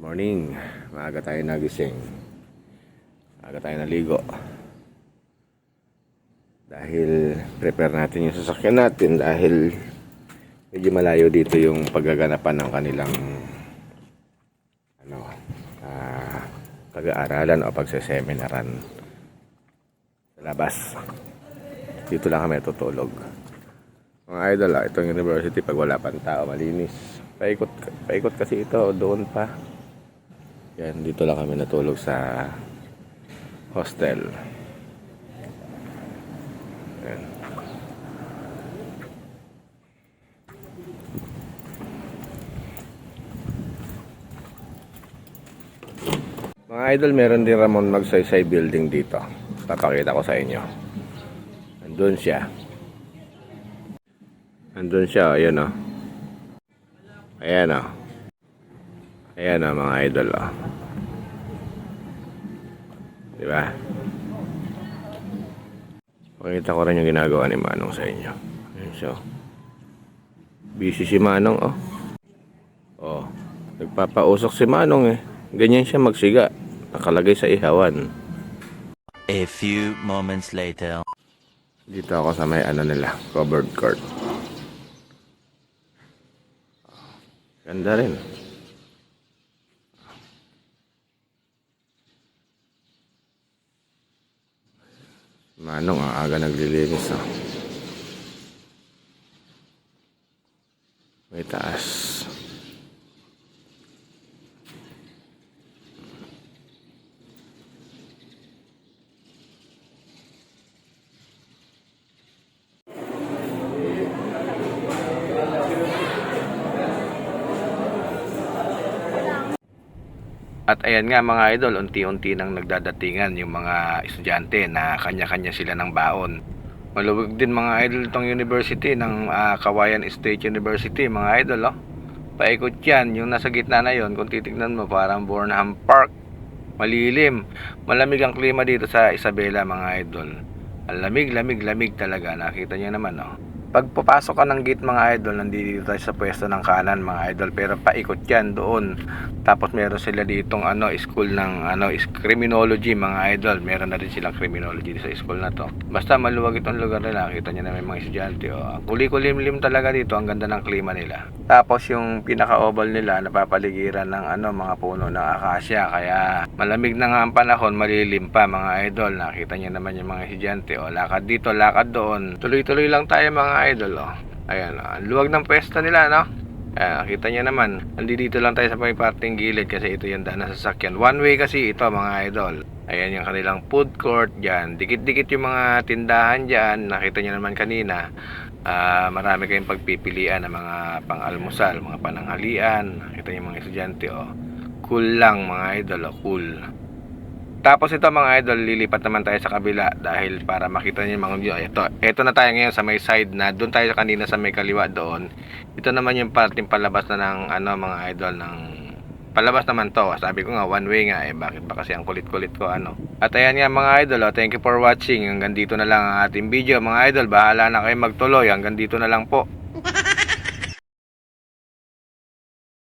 Morning, maaga tayo nagising. Maaga tayo naligo. Dahil prepare natin yung sasakyan natin dahil medyo malayo dito yung paggaganapan ng kanilang pag-aaralan o pagseseminaran sa labas. Dito lang kami tutulog. Mga idol, itong university pag wala pang tao malinis. Paikot kasi ito doon pa. Yan, dito lang kami natulog sa hostel. Yan. Mga idol, meron din Ramon Magsaysay building dito. Papakita ko sa inyo. Andun siya. Andun siya, ayan o. Ayan o. Ayan o mga idol o. Diba? Pakita ko rin yung ginagawa ni Manong sa inyo. Ayan siya. Busy si Manong o. O. Nagpapausok si Manong eh. Ganyan siya magsiga. Nakalagay sa ihawan. A few moments later. Dito ako sa may nila, covered court. Ganda rin. Manong ang aga naglilinis oh. May taas. At ayan nga mga idol, unti-unti nang nagdadatingan yung mga estudyante na kanya-kanya sila ng baon. Maluwag din mga idol itong university ng Cauayan State University mga idol oh. Paikot yan, yung nasa gitna na yon kung titignan mo parang Burnham Park. Malilim, malamig ang klima dito sa Isabela mga idol. Ang lamig talaga, nakita nyo naman oh. Pag papasok ka ng gate mga idol, nandito tayo sa pwesto ng kanan mga idol, pero paikot yan doon. Tapos meron sila ditong school ng is criminology mga idol. Meron na rin silang criminology sa school na to. Basta maluwag itong lugar nila, nakita niyo na may mga estudyante oh. Kulim-kulimlim talaga dito, ang ganda ng klima nila. Tapos yung pinaka-oval nila napapaligiran ng mga puno ng akasya, kaya malamig na nga ang panahon, malilim pa mga idol. Nakita niyo naman yung mga estudyante oh. Lakad dito, lakad doon. Tuloy-tuloy lang tayo mga idol oh. Ayan oh, ang luwag ng pwesto nila no. Ayan, nakita niyo naman. Nandito lang tayo sa may parting gilid kasi ito yung daan ng sasakyan. One way kasi ito mga idol. Ayan yung kanilang food court dyan. Dikit-dikit yung mga tindahan dyan. Nakita niyo naman kanina. Marami kayong pagpipilian ng mga pang-almusal, mga pananghalian. Nakita niyo mga estudyante oh. Cool lang mga idol oh, cool. Tapos ito mga idol, lilipat naman tayo sa kabila dahil para makita niyo mga view. Ito na tayo ngayon sa may side na doon tayo kanina sa may kaliwa doon. Ito naman yung parting palabas na ng mga idol ng palabas naman to. Sabi ko nga one way nga bakit ba kasi ang kulit-kulit ko At ayan nga mga idol thank you for watching. Hanggang dito na lang ang ating video mga idol. Bahala na kayo magtuloy. Hanggang dito na lang po.